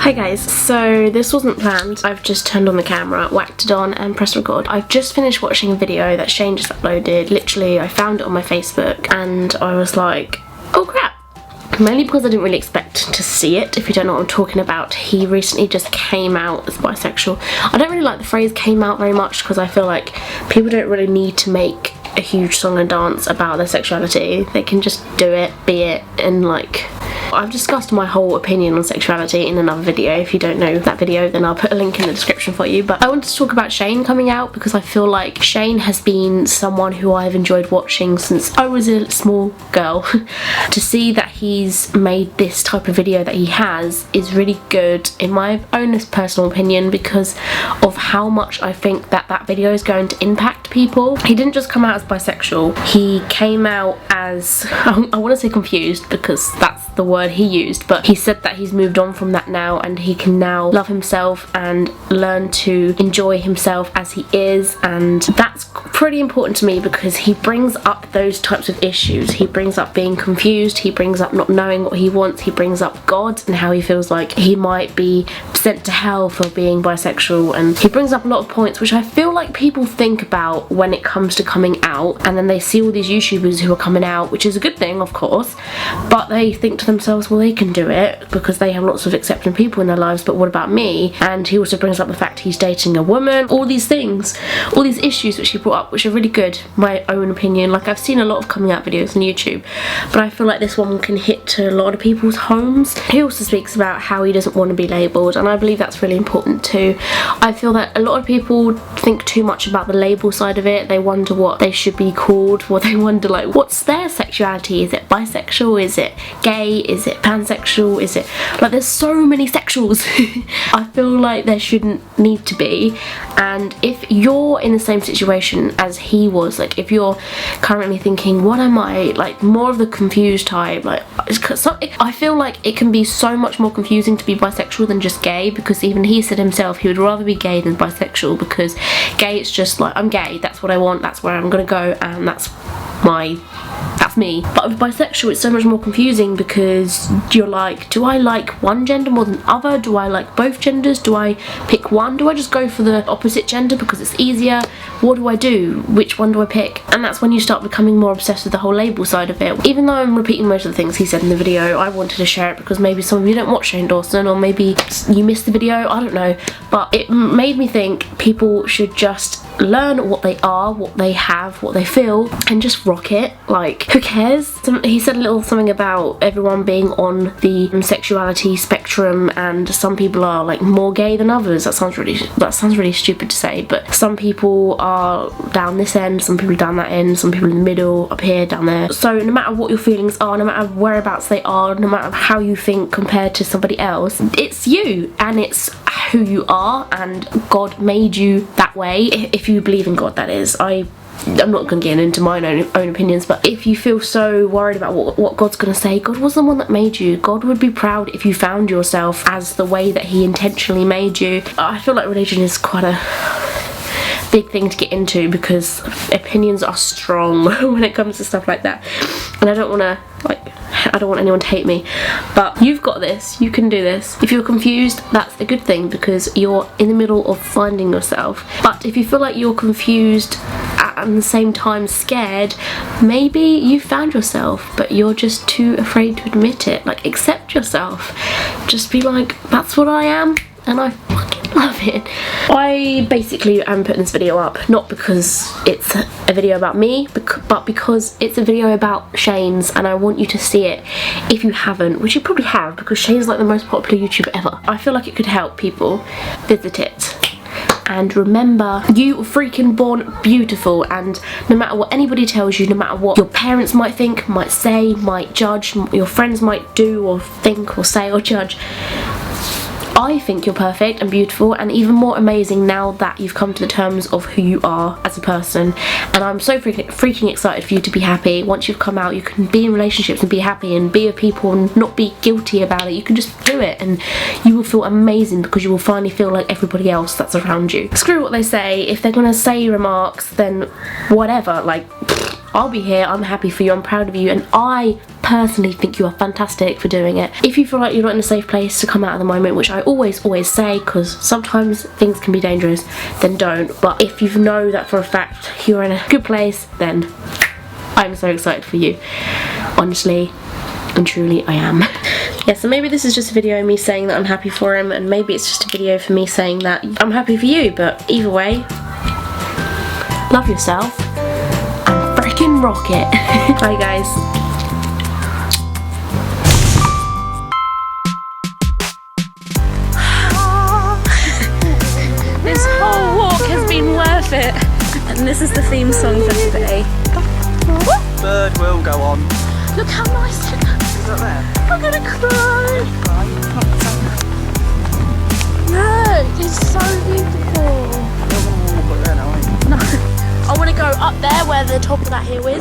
Hi guys, so this wasn't planned. I've just turned on the camera, whacked it on and pressed record. I've just finished watching a video that Shane just uploaded. Literally, I found it on my Facebook and I was like, oh crap. Mainly because I didn't really expect to see it. If you don't know what I'm talking about, he recently just came out as bisexual. I don't really like the phrase came out very much because I feel like people don't really need to make a huge song and dance about their sexuality. They can just do it, be it, and like... I've discussed my whole opinion on sexuality in another video. If you don't know that video, then I'll put a link in the description for you. But I wanted to talk about Shane coming out because I feel like Shane has been someone who I've enjoyed watching since I was a small girl. To see that he's made this type of video that he has is really good in my own personal opinion because of how much I think that that video is going to impact people. He didn't just come out as bisexual, he came out as, I want to say confused because that's the word he used, but he said that he's moved on from that now and he can now love himself and learn to enjoy himself as he is, and that's pretty important to me because he brings up those types of issues. He brings up being confused, he brings up not knowing what he wants, he brings up God and how he feels like he might be sent to hell for being bisexual, and he brings up a lot of points which I feel like people think about when it comes to coming out, and then they see all these YouTubers who are coming out, which is a good thing of course, but they think to themselves, well, they can do it because they have lots of accepting people in their lives, but what about me? And he also brings up the fact he's dating a woman, all these things, all these issues which he brought up, which are really good, my own opinion. Like, I've seen a lot of coming out videos on YouTube, but I feel like this one can hit to a lot of people's homes. He also speaks about how he doesn't want to be labelled, and I believe that's really important too. I feel that a lot of people think too much about the label side of it. They wonder what they should be called, or they wonder like, what's their sexuality? Is it bisexual? Is it gay? Is it pansexual? Is it like, there's so many sexuals. I feel like there shouldn't need to be, and if you're in the same situation as he was, like if you're currently thinking what am I, like more of the confused type, like I feel like it can be so much more confusing to be bisexual than just gay, because even he said himself he would rather be gay than bisexual, because gay it's just like, I'm gay, that's what I want, that's where I'm gonna go, and that's me. But with bisexual it's so much more confusing because you're like, do I like one gender more than other? Do I like both genders? Do I pick one? Do I just go for the opposite gender because it's easier? What do I do? Which one do I pick? And that's when you start becoming more obsessed with the whole label side of it. Even though I'm repeating most of the things he said in the video, I wanted to share it because maybe some of you don't watch Shane Dawson, or maybe you missed the video, I don't know, but it made me think people should just learn what they are, what they have, what they feel, and just rock it. Like, who cares? He said a little something about everyone being on the sexuality spectrum, and some people are like more gay than others. That sounds really stupid to say, but some people are down this end, some people down that end, some people in the middle, up here, down there. So no matter what your feelings are, no matter whereabouts they are, no matter how you think compared to somebody else, it's you and it's who you are, and God made you that way. If you believe in God, that is. I'm not going to get into my own opinions, but if you feel so worried about what God's going to say, God was the one that made you. God would be proud if you found yourself as the way that he intentionally made you. I feel like religion is quite a big thing to get into because opinions are strong when it comes to stuff like that, and I don't want anyone to hate me, but you've got this, you can do this. If you're confused, that's a good thing because you're in the middle of finding yourself. But if you feel like you're confused at the same time scared, maybe you found yourself but you're just too afraid to admit it. Like, accept yourself, just be like, that's what I am and I fucking love it. I basically am putting this video up not because it's a video about me, but because it's a video about Shane's, and I want you to see it if you haven't, which you probably have because Shane's like the most popular YouTuber ever. I feel like it could help people. Visit it. And remember, you were freaking born beautiful, and no matter what anybody tells you, no matter what your parents might think, might say, might judge, your friends might do or think or say or judge, I think you're perfect and beautiful and even more amazing now that you've come to the terms of who you are as a person, and I'm so freaking excited for you to be happy. Once you've come out, you can be in relationships and be happy and be with people and not be guilty about it. You can just do it and you will feel amazing because you will finally feel like everybody else that's around you. Screw what they say. If they're gonna say remarks, then whatever, like, I'll be here, I'm happy for you, I'm proud of you, and I personally think you are fantastic for doing it. If you feel like you're not in a safe place to come out at the moment, which I always say, because sometimes things can be dangerous, then don't. But if you know that for a fact you're in a good place, then I'm so excited for you. Honestly and truly, I am. Yeah, so maybe this is just a video of me saying that I'm happy for him, and maybe it's just a video for me saying that I'm happy for you, but either way, love yourself and freaking rock it. Bye guys. This whole walk has been worth it. And this is the theme song for today. Bird will go on. Look how nice it is. Is that there? I'm gonna cry. Look, it's so beautiful. You're going to walk there now, aren't you? No, I want to go up there where the top of that hill is.